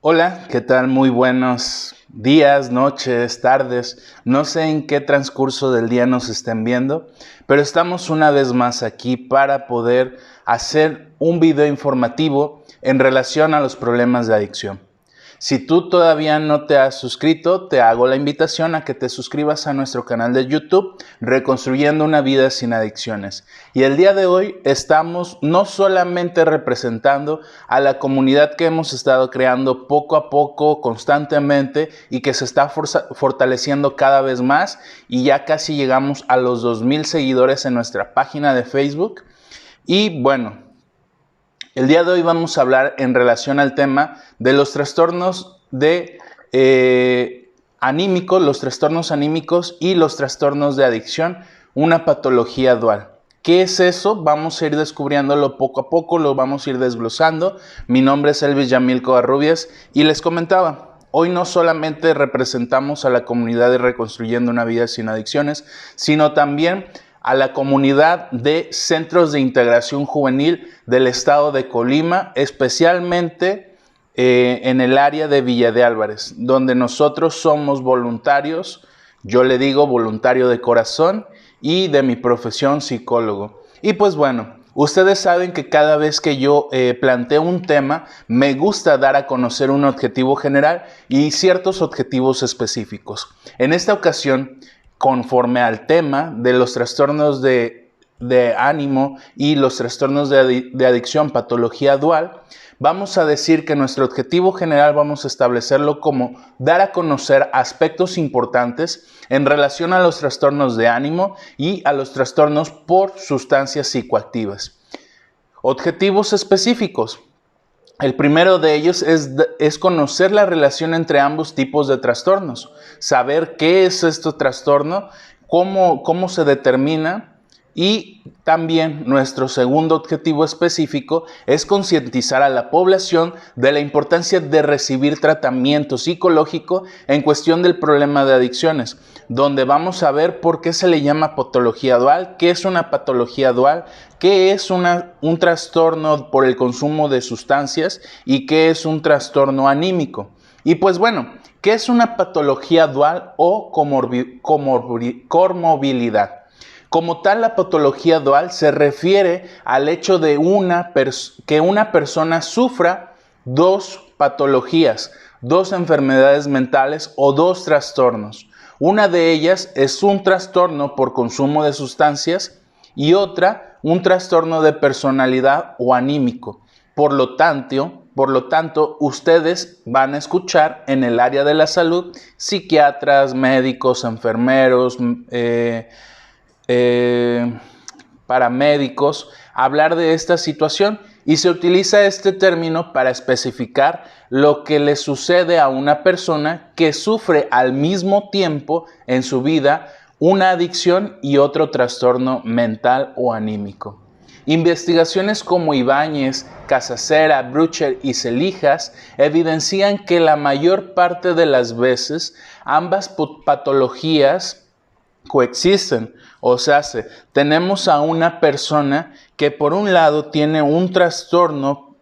Hola, ¿qué tal? Muy buenos días, noches, tardes. No sé en qué transcurso del día nos estén viendo, pero estamos una vez más aquí para poder hacer un video informativo en relación a los problemas de adicción. Si tú todavía no te has suscrito, te hago la invitación a que te suscribas a nuestro canal de YouTube, Reconstruyendo una vida sin adicciones. Y el día de hoy estamos no solamente representando a la comunidad que hemos estado creando poco a poco, constantemente, y que se está fortaleciendo cada vez más, y ya casi llegamos a los 2000 seguidores en nuestra página de Facebook. Y bueno, el día de hoy vamos a hablar en relación al tema de los trastornos anímicos, los trastornos anímicos y los trastornos de adicción, una patología dual. ¿Qué es eso? Vamos a ir descubriéndolo poco a poco, lo vamos a ir desglosando. Mi nombre es Elvis Yamil Covarrubias y les comentaba, hoy no solamente representamos a la comunidad de Reconstruyendo una vida sin adicciones, sino también a la comunidad de centros de integración juvenil del estado de Colima, especialmente en el área de Villa de Álvarez, donde nosotros somos voluntarios, yo le digo voluntario de corazón y de mi profesión psicólogo. Y pues bueno, ustedes saben que cada vez que yo planteo un tema, me gusta dar a conocer un objetivo general y ciertos objetivos específicos. En esta ocasión, conforme al tema de los trastornos de ánimo y los trastornos de adicción, patología dual, vamos a decir que nuestro objetivo general vamos a establecerlo como dar a conocer aspectos importantes en relación a los trastornos de ánimo y a los trastornos por sustancias psicoactivas. Objetivos específicos. El primero de ellos es conocer la relación entre ambos tipos de trastornos, saber qué es este trastorno, cómo se determina, y también nuestro segundo objetivo específico es concientizar a la población de la importancia de recibir tratamiento psicológico en cuestión del problema de adicciones, donde vamos a ver por qué se le llama patología dual, qué es una patología dual, qué es un trastorno por el consumo de sustancias y qué es un trastorno anímico. Y pues bueno, ¿qué es una patología dual o comorbilidad? Como tal, la patología dual se refiere al hecho de que una persona sufra dos patologías, dos enfermedades mentales o dos trastornos. Una de ellas es un trastorno por consumo de sustancias y otra, un trastorno de personalidad o anímico. Por lo tanto, ustedes van a escuchar en el área de la salud psiquiatras, médicos, enfermeros, paramédicos, hablar de esta situación, y se utiliza este término para especificar lo que le sucede a una persona que sufre al mismo tiempo en su vida una adicción y otro trastorno mental o anímico. Investigaciones como Ibáñez, Casacera, Brucher y Celijas evidencian que la mayor parte de las veces ambas patologías coexisten. O sea, tenemos a una persona que por un lado tiene un trastorno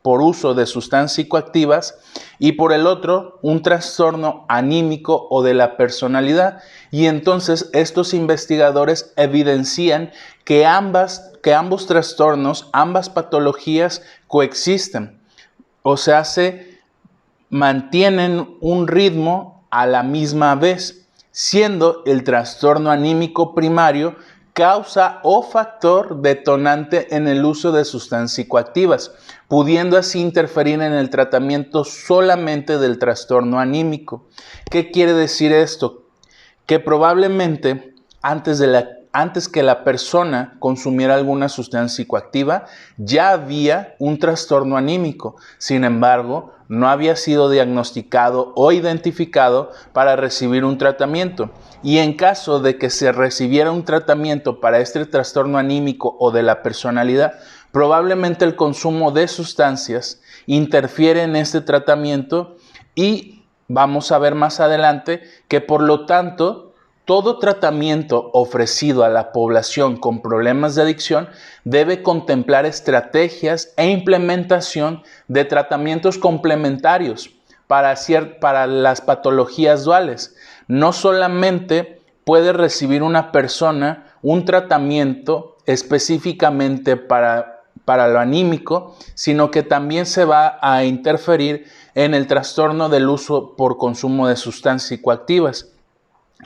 por uso de sustancias psicoactivas y por el otro un trastorno anímico o de la personalidad. Y entonces estos investigadores evidencian que ambos trastornos, ambas patologías coexisten. O sea, mantienen un ritmo a la misma vez, siendo el trastorno anímico primario causa o factor detonante en el uso de sustancias psicoactivas, pudiendo así interferir en el tratamiento solamente del trastorno anímico. ¿Qué quiere decir esto? Que probablemente antes que la persona consumiera alguna sustancia psicoactiva, ya había un trastorno anímico. Sin embargo, no había sido diagnosticado o identificado para recibir un tratamiento. Y en caso de que se recibiera un tratamiento para este trastorno anímico o de la personalidad, probablemente el consumo de sustancias interfiere en este tratamiento y vamos a ver más adelante que por lo tanto Todo tratamiento ofrecido a la población con problemas de adicción debe contemplar estrategias e implementación de tratamientos complementarios para las patologías duales. No solamente puede recibir una persona un tratamiento específicamente para lo anímico, sino que también se va a interferir en el trastorno del uso por consumo de sustancias psicoactivas.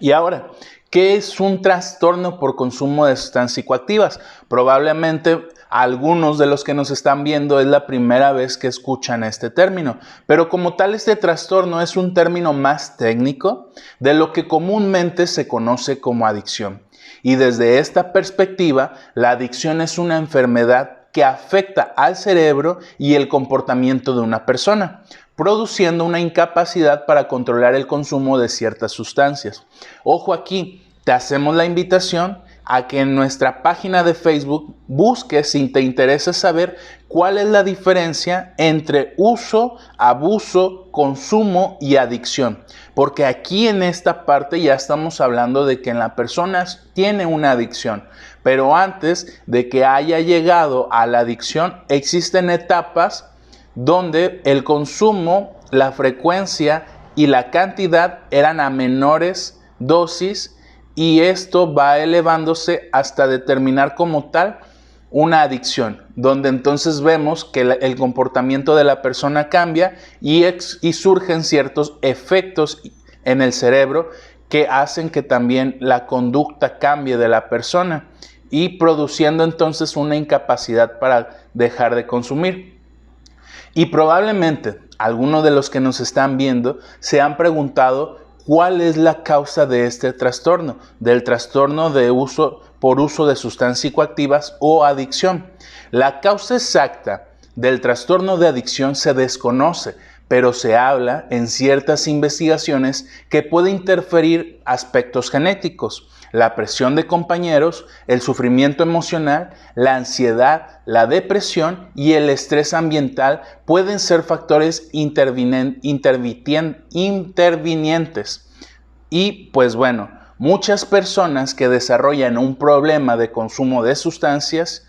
Y ahora, ¿qué es un trastorno por consumo de sustancias psicoactivas? Probablemente algunos de los que nos están viendo es la primera vez que escuchan este término, pero como tal este trastorno es un término más técnico de lo que comúnmente se conoce como adicción. Y desde esta perspectiva, la adicción es una enfermedad que afecta al cerebro y el comportamiento de una persona, produciendo una incapacidad para controlar el consumo de ciertas sustancias. Ojo aquí, te hacemos la invitación a que en nuestra página de Facebook busques, si te interesa saber cuál es la diferencia entre uso, abuso, consumo y adicción. Porque aquí en esta parte ya estamos hablando de que la persona tiene una adicción. Pero antes de que haya llegado a la adicción, existen etapas donde el consumo, la frecuencia y la cantidad eran a menores dosis, y esto va elevándose hasta determinar como tal una adicción, donde entonces vemos que el comportamiento de la persona cambia y surgen ciertos efectos en el cerebro que hacen que también la conducta cambie de la persona y produciendo entonces una incapacidad para dejar de consumir. Y probablemente algunos de los que nos están viendo se han preguntado cuál es la causa de este trastorno, del trastorno de uso por uso de sustancias psicoactivas o adicción. La causa exacta del trastorno de adicción se desconoce, pero se habla en ciertas investigaciones que puede interferir aspectos genéticos. La presión de compañeros, el sufrimiento emocional, la ansiedad, la depresión y el estrés ambiental pueden ser factores intervinientes. Y pues bueno, muchas personas que desarrollan un problema de consumo de sustancias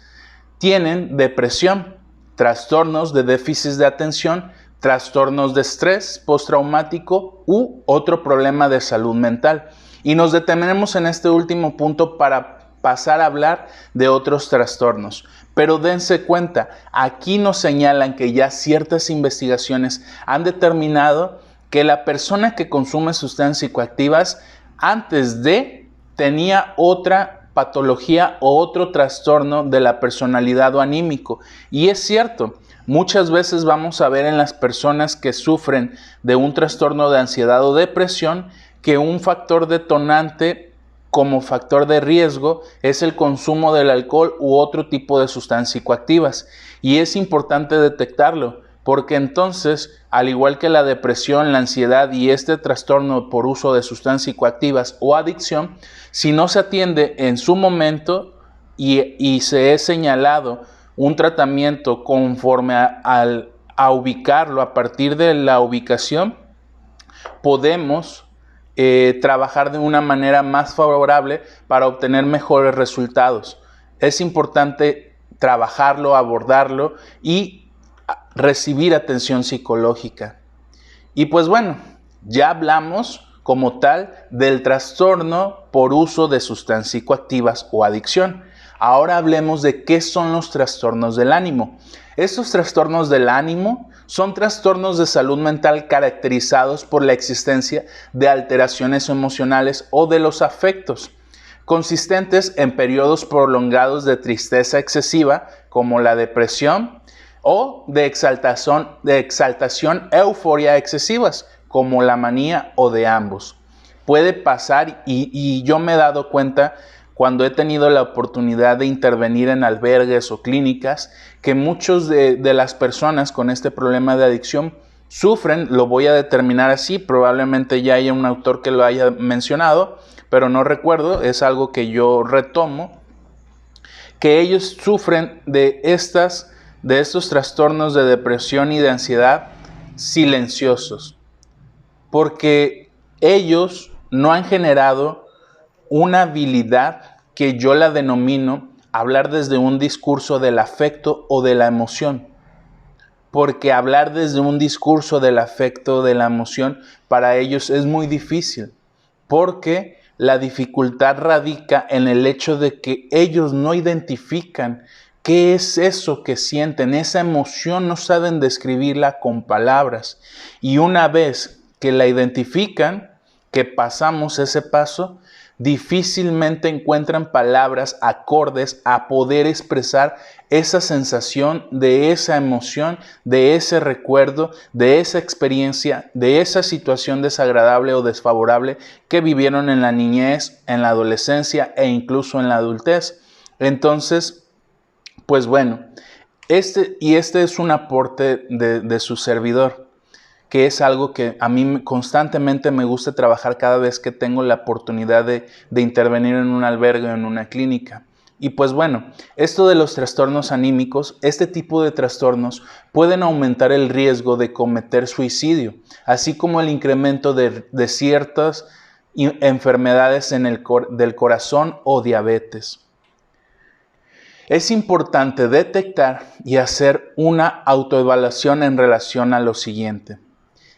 tienen depresión, trastornos de déficit de atención, trastornos de estrés postraumático u otro problema de salud mental. Y nos detenemos en este último punto para pasar a hablar de otros trastornos. Pero dense cuenta, aquí nos señalan que ya ciertas investigaciones han determinado que la persona que consume sustancias psicoactivas antes de tenía otra patología o otro trastorno de la personalidad o anímico. Y es cierto, muchas veces vamos a ver en las personas que sufren de un trastorno de ansiedad o depresión que un factor detonante como factor de riesgo es el consumo del alcohol u otro tipo de sustancias psicoactivas. Y es importante detectarlo, porque entonces, al igual que la depresión, la ansiedad y este trastorno por uso de sustancias psicoactivas o adicción, si no se atiende en su momento y se es señalado un tratamiento conforme a ubicarlo a partir de la ubicación, podemos trabajar de una manera más favorable para obtener mejores resultados. Es importante trabajarlo, abordarlo y recibir atención psicológica. Y pues bueno, ya hablamos como tal del trastorno por uso de sustancias psicoactivas o adicción. Ahora hablemos de qué son los trastornos del ánimo. Estos trastornos del ánimo son trastornos de salud mental caracterizados por la existencia de alteraciones emocionales o de los afectos, consistentes en periodos prolongados de tristeza excesiva, como la depresión, o de exaltación, euforia excesivas, como la manía o de ambos. Puede pasar y yo me he dado cuenta cuando he tenido la oportunidad de intervenir en albergues o clínicas, que muchos de las personas con este problema de adicción sufren, lo voy a determinar así, probablemente ya haya un autor que lo haya mencionado, pero no recuerdo, es algo que yo retomo, que ellos sufren de estos trastornos de depresión y de ansiedad silenciosos, porque ellos no han generado una habilidad que yo la denomino hablar desde un discurso del afecto o de la emoción. Porque hablar desde un discurso del afecto o de la emoción para ellos es muy difícil. Porque la dificultad radica en el hecho de que ellos no identifican qué es eso que sienten. Esa emoción no saben describirla con palabras. Y una vez que la identifican, que pasamos ese paso, difícilmente encuentran palabras acordes a poder expresar esa sensación de esa emoción, de ese recuerdo, de esa experiencia, de esa situación desagradable o desfavorable que vivieron en la niñez, en la adolescencia e incluso en la adultez. Entonces, pues bueno, este es un aporte de su servidor, que es algo que a mí constantemente me gusta trabajar cada vez que tengo la oportunidad de intervenir en un albergue o en una clínica. Y pues bueno, esto de los trastornos anímicos, este tipo de trastornos pueden aumentar el riesgo de cometer suicidio, así como el incremento de ciertas enfermedades del corazón o diabetes. Es importante detectar y hacer una autoevaluación en relación a lo siguiente.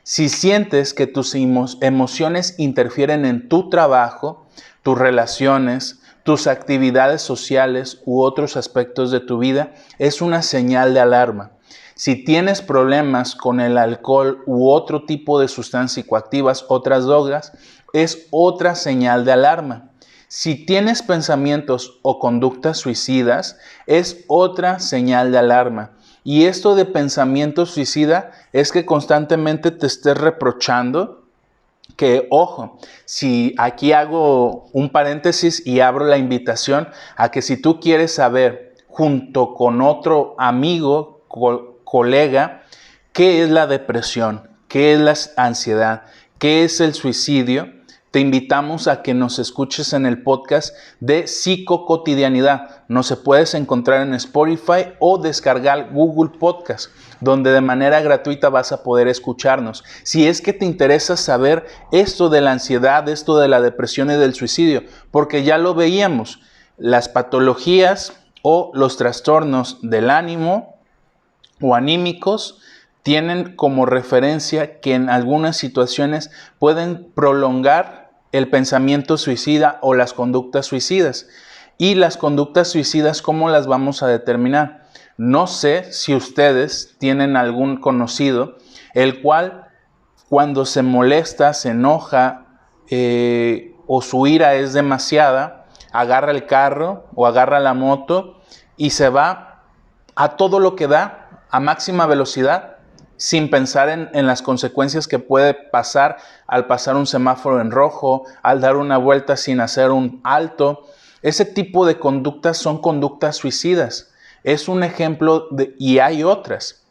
Si sientes que tus emociones interfieren en tu trabajo, tus relaciones, tus actividades sociales u otros aspectos de tu vida, es una señal de alarma. Si tienes problemas con el alcohol u otro tipo de sustancias psicoactivas, otras drogas, es otra señal de alarma. Si tienes pensamientos o conductas suicidas, es otra señal de alarma. Y esto de pensamiento suicida es que constantemente te estés reprochando que, ojo, si aquí hago un paréntesis y abro la invitación a que si tú quieres saber junto con otro amigo, colega, qué es la depresión, qué es la ansiedad, qué es el suicidio, te invitamos a que nos escuches en el podcast de Psicocotidianidad. Nos puedes encontrar en Spotify o descargar Google Podcast, donde de manera gratuita vas a poder escucharnos. Si es que te interesa saber esto de la ansiedad, esto de la depresión y del suicidio, porque ya lo veíamos, las patologías o los trastornos del ánimo o anímicos tienen como referencia que en algunas situaciones pueden prolongar el pensamiento suicida o las conductas suicidas. Y las conductas suicidas, ¿cómo las vamos a determinar? No sé si ustedes tienen algún conocido, el cual cuando se molesta, se enoja o su ira es demasiada, agarra el carro o agarra la moto y se va a todo lo que da, a máxima velocidad, sin pensar en las consecuencias que puede pasar al pasar un semáforo en rojo, al dar una vuelta sin hacer un alto. Ese tipo de conductas son conductas suicidas. Es un ejemplo y hay otras.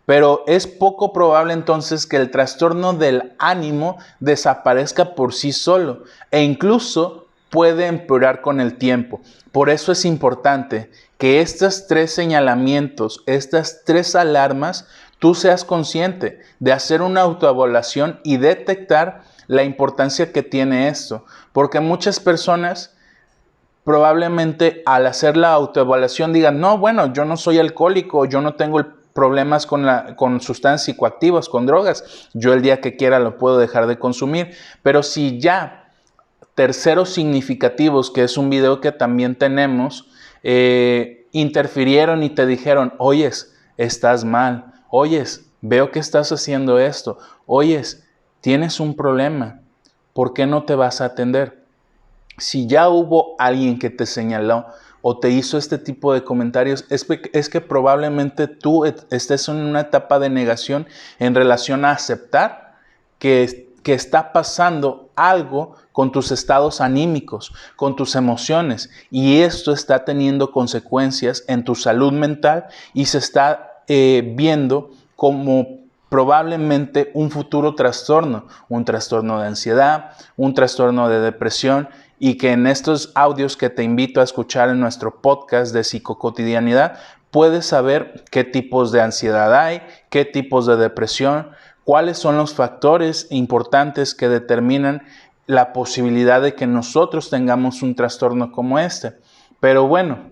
Pero es poco probable entonces que el trastorno del ánimo desaparezca por sí solo e incluso puede empeorar con el tiempo. Por eso es importante que estos 3 señalamientos, estas 3 alarmas, tú seas consciente de hacer una autoevaluación y detectar la importancia que tiene esto. Porque muchas personas probablemente al hacer la autoevaluación digan, no, bueno, yo no soy alcohólico, yo no tengo problemas con sustancias psicoactivas, con drogas, yo el día que quiera lo puedo dejar de consumir. Pero si ya terceros significativos, que es un video que también tenemos, interfirieron y te dijeron, oyes, estás mal, oyes, veo que estás haciendo esto, oyes, tienes un problema, ¿por qué no te vas a atender? Si ya hubo alguien que te señaló o te hizo este tipo de comentarios, es que probablemente tú estés en una etapa de negación en relación a aceptar que está pasando algo con tus estados anímicos, con tus emociones, y esto está teniendo consecuencias en tu salud mental y se está viendo como probablemente un futuro trastorno, un trastorno de ansiedad, un trastorno de depresión, y que en estos audios que te invito a escuchar en nuestro podcast de Psicocotidianidad, puedes saber qué tipos de ansiedad hay, qué tipos de depresión, cuáles son los factores importantes que determinan la posibilidad de que nosotros tengamos un trastorno como este. Pero bueno,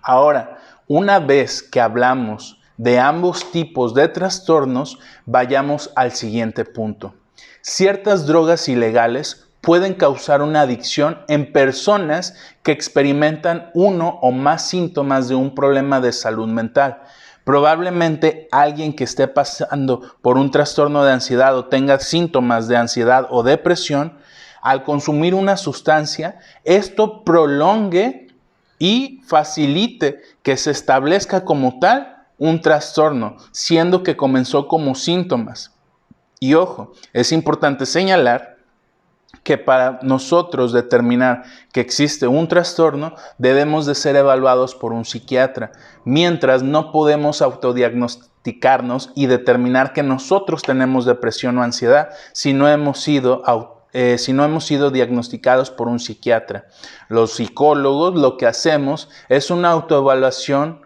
ahora, una vez que hablamos de ambos tipos de trastornos, vayamos al siguiente punto. Ciertas drogas ilegales pueden causar una adicción en personas que experimentan uno o más síntomas de un problema de salud mental. Probablemente alguien que esté pasando por un trastorno de ansiedad o tenga síntomas de ansiedad o depresión, al consumir una sustancia, esto prolongue y facilite que se establezca como tal un trastorno, siendo que comenzó como síntomas. Y ojo, es importante señalar que para nosotros determinar que existe un trastorno, debemos de ser evaluados por un psiquiatra, mientras no podemos autodiagnosticarnos y determinar que nosotros tenemos depresión o ansiedad si no hemos sido diagnosticados por un psiquiatra. Los psicólogos lo que hacemos es una autoevaluación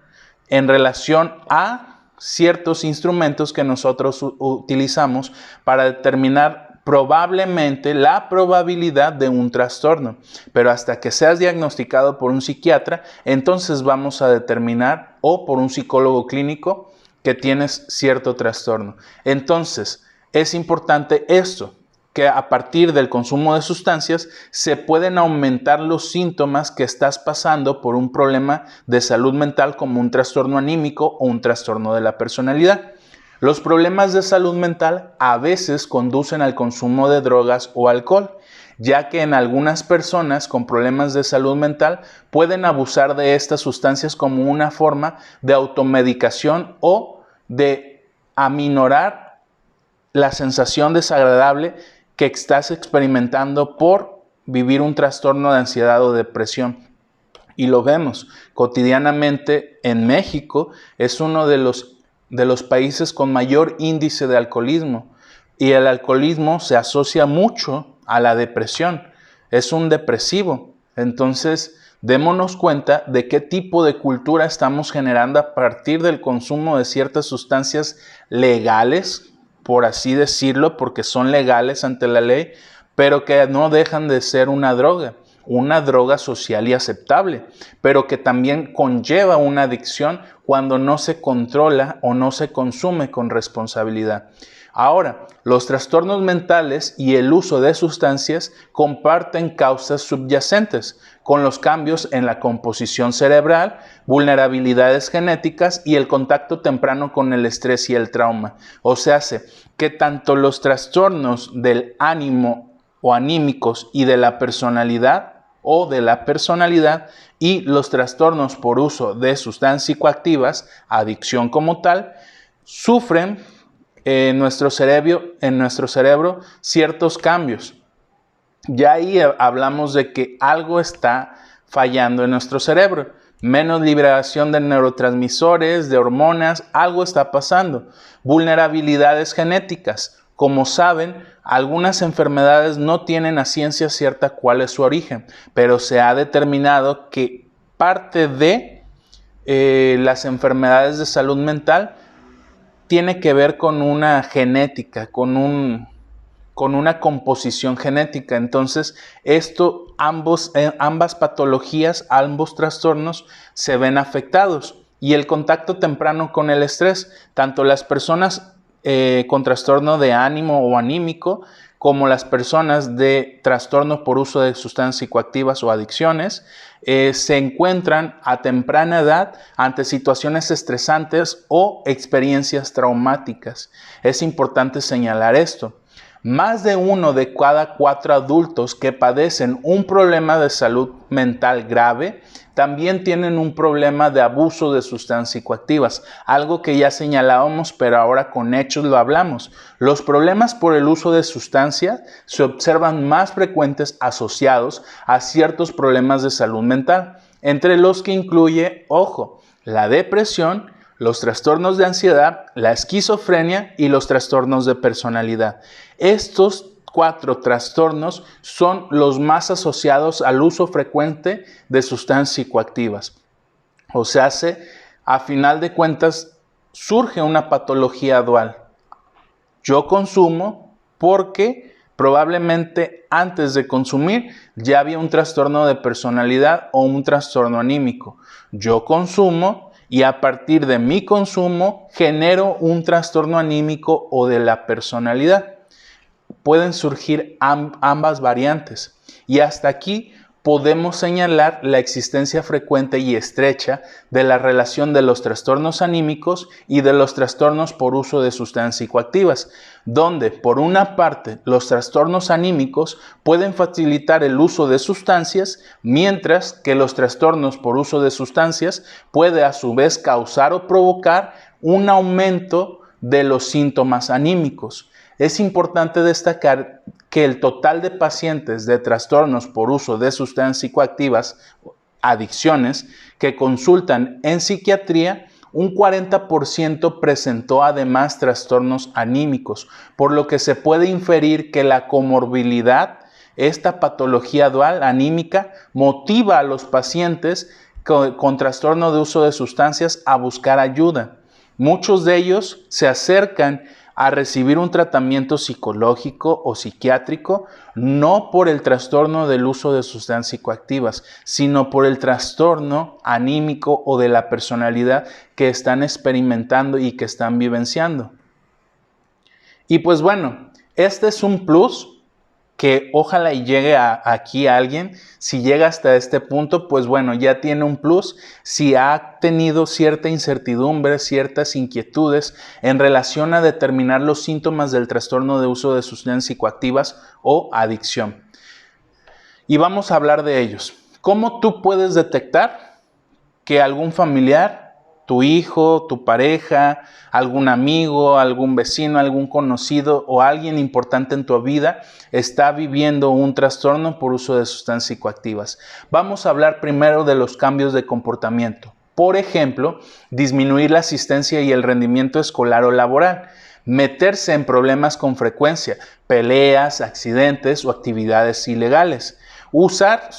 en relación a ciertos instrumentos que nosotros utilizamos para determinar probablemente la probabilidad de un trastorno. Pero hasta que seas diagnosticado por un psiquiatra, entonces vamos a determinar, o por un psicólogo clínico, que tienes cierto trastorno. Entonces, es importante esto, que a partir del consumo de sustancias se pueden aumentar los síntomas que estás pasando por un problema de salud mental como un trastorno anímico o un trastorno de la personalidad. Los problemas de salud mental a veces conducen al consumo de drogas o alcohol, ya que en algunas personas con problemas de salud mental pueden abusar de estas sustancias como una forma de automedicación o de aminorar la sensación desagradable que estás experimentando por vivir un trastorno de ansiedad o depresión. Y lo vemos cotidianamente en México, es uno de los países con mayor índice de alcoholismo. Y el alcoholismo se asocia mucho a la depresión. Es un depresivo. Entonces, démonos cuenta de qué tipo de cultura estamos generando a partir del consumo de ciertas sustancias legales, por así decirlo, porque son legales ante la ley, pero que no dejan de ser una droga social y aceptable, pero que también conlleva una adicción cuando no se controla o no se consume con responsabilidad. Ahora, los trastornos mentales y el uso de sustancias comparten causas subyacentes, con los cambios en la composición cerebral, vulnerabilidades genéticas y el contacto temprano con el estrés y el trauma. O sea, que tanto los trastornos del ánimo o anímicos y de la personalidad y los trastornos por uso de sustancias psicoactivas, adicción como tal, sufren en nuestro cerebro ciertos cambios. Ya ahí hablamos de que algo está fallando en nuestro cerebro. Menos liberación de neurotransmisores, de hormonas, algo está pasando. Vulnerabilidades genéticas. Como saben, algunas enfermedades no tienen a ciencia cierta cuál es su origen, pero se ha determinado que parte de las enfermedades de salud mental tiene que ver con una genética, con una composición genética. Entonces, ambas patologías, ambos trastornos se ven afectados. Y el contacto temprano con el estrés, tanto las personas con trastorno de ánimo o anímico, como las personas de trastorno por uso de sustancias psicoactivas o adicciones, se encuentran a temprana edad ante situaciones estresantes o experiencias traumáticas. Es importante señalar esto. Más de 1 de cada 4 adultos que padecen un problema de salud mental grave también tienen un problema de abuso de sustancias psicoactivas, algo que ya señalábamos, pero ahora con hechos lo hablamos. Los problemas por el uso de sustancias se observan más frecuentes asociados a ciertos problemas de salud mental, entre los que incluye, ojo, la depresión, los trastornos de ansiedad, la esquizofrenia y los trastornos de personalidad. Estos 4 trastornos son los más asociados al uso frecuente de sustancias psicoactivas. O sea, a final de cuentas, surge una patología dual. Yo consumo porque Probablemente antes de consumir ya había un trastorno de personalidad o un trastorno anímico. Yo consumo y a partir de mi consumo genero un trastorno anímico o de la personalidad. Pueden surgir ambas variantes y hasta aquí podemos señalar la existencia frecuente y estrecha de la relación de los trastornos anímicos y de los trastornos por uso de sustancias psicoactivas, donde por una parte los trastornos anímicos pueden facilitar el uso de sustancias, mientras que los trastornos por uso de sustancias puede a su vez causar o provocar un aumento de los síntomas anímicos. Es importante destacar que el total de pacientes de trastornos por uso de sustancias psicoactivas, adicciones, que consultan en psiquiatría, un 40% presentó además trastornos anímicos, por lo que se puede inferir que la comorbilidad, esta patología dual anímica, motiva a los pacientes con trastorno de uso de sustancias a buscar ayuda. Muchos de ellos se acercan a recibir un tratamiento psicológico o psiquiátrico, no por el trastorno del uso de sustancias psicoactivas, sino por el trastorno anímico o de la personalidad que están experimentando y que están vivenciando. Y pues bueno, este es un plus que ojalá y llegue aquí a alguien. Si llega hasta este punto, pues bueno, ya tiene un plus. Si ha tenido cierta incertidumbre, ciertas inquietudes en relación a determinar los síntomas del trastorno de uso de sustancias psicoactivas o adicción. Y vamos a hablar de ellos. ¿Cómo tú puedes detectar que algún familiar, tu hijo, tu pareja, algún amigo, algún vecino, algún conocido o alguien importante en tu vida está viviendo un trastorno por uso de sustancias psicoactivas? Vamos a hablar primero de los cambios de comportamiento. Por ejemplo, disminuir la asistencia y el rendimiento escolar o laboral, meterse en problemas con frecuencia, peleas, accidentes o actividades ilegales, usar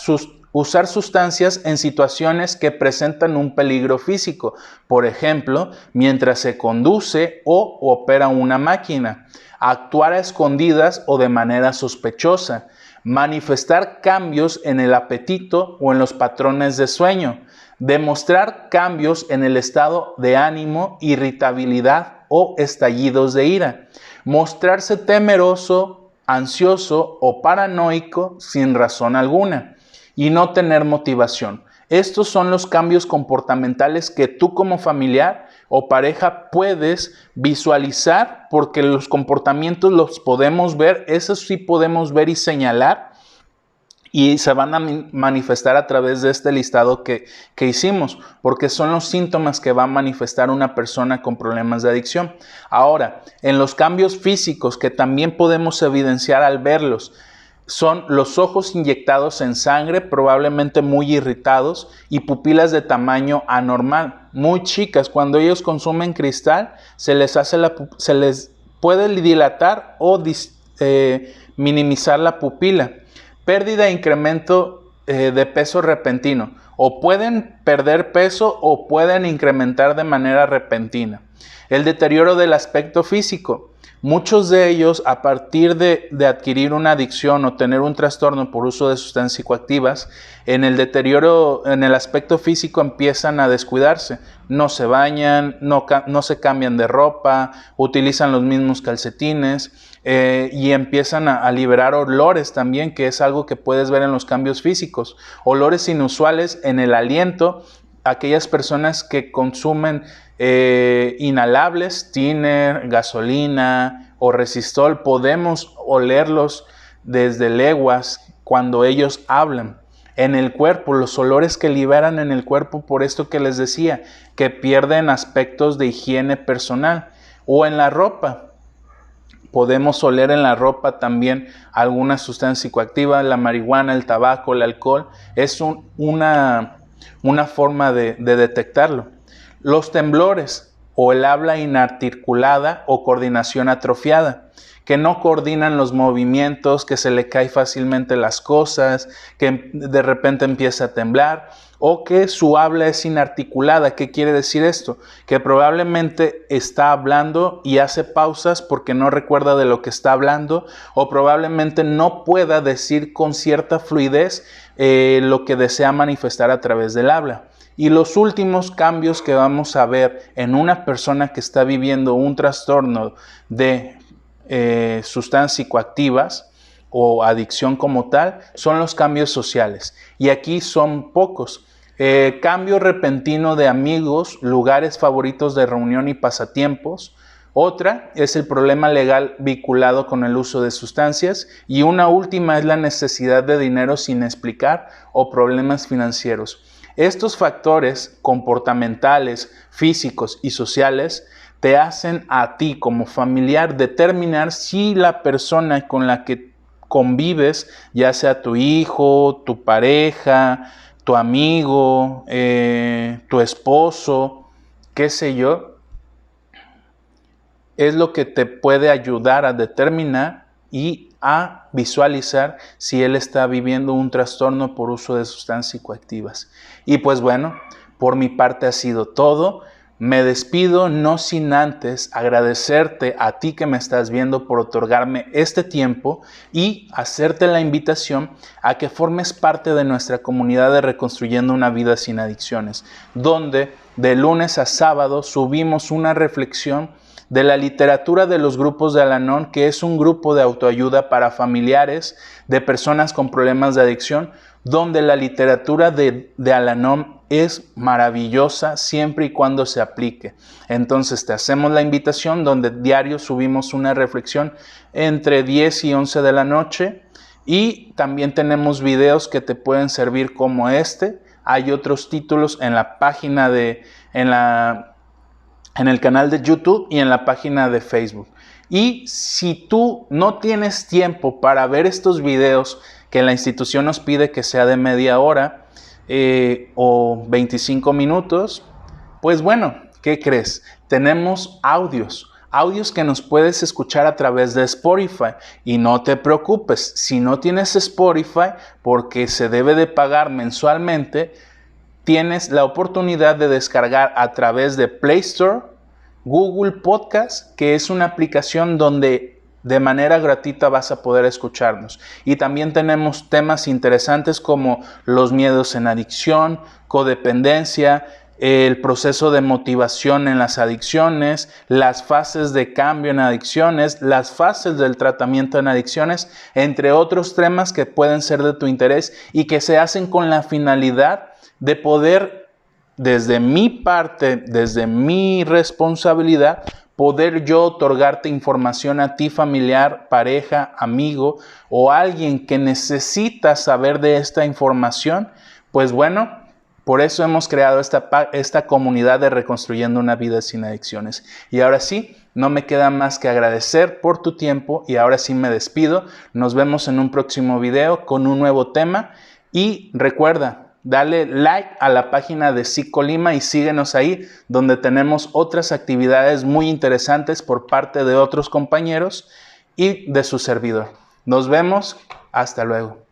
sustancias en situaciones que presentan un peligro físico, por ejemplo, mientras se conduce o opera una máquina, actuar a escondidas o de manera sospechosa, manifestar cambios en el apetito o en los patrones de sueño, demostrar cambios en el estado de ánimo, irritabilidad o estallidos de ira, mostrarse temeroso, ansioso o paranoico sin razón alguna, y no tener motivación. Estos son los cambios comportamentales que tú como familiar o pareja puedes visualizar, porque los comportamientos los podemos ver, esos sí podemos ver y señalar, y se van a manifestar a través de este listado que hicimos, porque son los síntomas que va a manifestar una persona con problemas de adicción. Ahora, en los cambios físicos que también podemos evidenciar al verlos, son los ojos inyectados en sangre, probablemente muy irritados, y pupilas de tamaño anormal, muy chicas. Cuando ellos consumen cristal, se les puede dilatar o minimizar la pupila. Pérdida e incremento de peso repentino. O pueden perder peso o pueden incrementar de manera repentina. El deterioro del aspecto físico. Muchos de ellos, a partir de adquirir una adicción o tener un trastorno por uso de sustancias psicoactivas, en el deterioro, en el aspecto físico empiezan a descuidarse. No se bañan, no se cambian de ropa, utilizan los mismos calcetines y empiezan a liberar olores también, que es algo que puedes ver en los cambios físicos. Olores inusuales en el aliento. Aquellas personas que consumen inhalables, tiner, gasolina o resistol, podemos olerlos desde leguas cuando ellos hablan. En el cuerpo, los olores que liberan en el cuerpo, por esto que les decía, que pierden aspectos de higiene personal. O en la ropa, podemos oler en la ropa también alguna sustancia psicoactiva, la marihuana, el tabaco, el alcohol. Es una forma de detectarlo. Los temblores o el habla inarticulada o coordinación atrofiada, que no coordinan los movimientos, que se le cae fácilmente las cosas, que de repente empieza a temblar, o que su habla es inarticulada. ¿Qué quiere decir esto? Que probablemente está hablando y hace pausas porque no recuerda de lo que está hablando, o probablemente no pueda decir con cierta fluidez lo que desea manifestar a través del habla. Y los últimos cambios que vamos a ver en una persona que está viviendo un trastorno de sustancias psicoactivas o adicción como tal, son los cambios sociales. Y aquí son pocos. Cambio repentino de amigos, lugares favoritos de reunión y pasatiempos. Otra es el problema legal vinculado con el uso de sustancias. Y una última es la necesidad de dinero sin explicar o problemas financieros. Estos factores comportamentales, físicos y sociales te hacen a ti como familiar determinar si la persona con la que convives, ya sea tu hijo, tu pareja, tu amigo, tu esposo, qué sé yo, es lo que te puede ayudar a determinar y a visualizar si él está viviendo un trastorno por uso de sustancias psicoactivas. Y pues bueno, por mi parte ha sido todo. Me despido no sin antes agradecerte a ti que me estás viendo por otorgarme este tiempo y hacerte la invitación a que formes parte de nuestra comunidad de Reconstruyendo una Vida Sin Adicciones, donde de lunes a sábado subimos una reflexión de la literatura de los grupos de Al-Anon, que es un grupo de autoayuda para familiares de personas con problemas de adicción, donde la literatura de Al-Anon es maravillosa siempre y cuando se aplique. Entonces te hacemos la invitación donde diario subimos una reflexión entre 10 y 11 de la noche y también tenemos videos que te pueden servir como este. Hay otros títulos en la página en el canal de YouTube y en la página de Facebook. Y si tú no tienes tiempo para ver estos videos que la institución nos pide que sea de media hora o 25 minutos, pues bueno, ¿qué crees? Tenemos audios que nos puedes escuchar a través de Spotify. Y no te preocupes, si no tienes Spotify, porque se debe de pagar mensualmente, tienes la oportunidad de descargar a través de Play Store, Google Podcast, que es una aplicación donde de manera gratuita vas a poder escucharnos. Y también tenemos temas interesantes como los miedos en adicción, codependencia, el proceso de motivación en las adicciones, las fases de cambio en adicciones, las fases del tratamiento en adicciones, entre otros temas que pueden ser de tu interés y que se hacen con la finalidad de poder, desde mi parte, desde mi responsabilidad, poder yo otorgarte información a ti, familiar, pareja, amigo o alguien que necesita saber de esta información. Pues bueno, por eso hemos creado esta comunidad de Reconstruyendo una Vida Sin Adicciones. Y ahora sí, no me queda más que agradecer por tu tiempo y ahora sí me despido. Nos vemos en un próximo video con un nuevo tema y recuerda, dale like a la página de Psicolima y síguenos ahí, donde tenemos otras actividades muy interesantes por parte de otros compañeros y de su servidor. Nos vemos, hasta luego.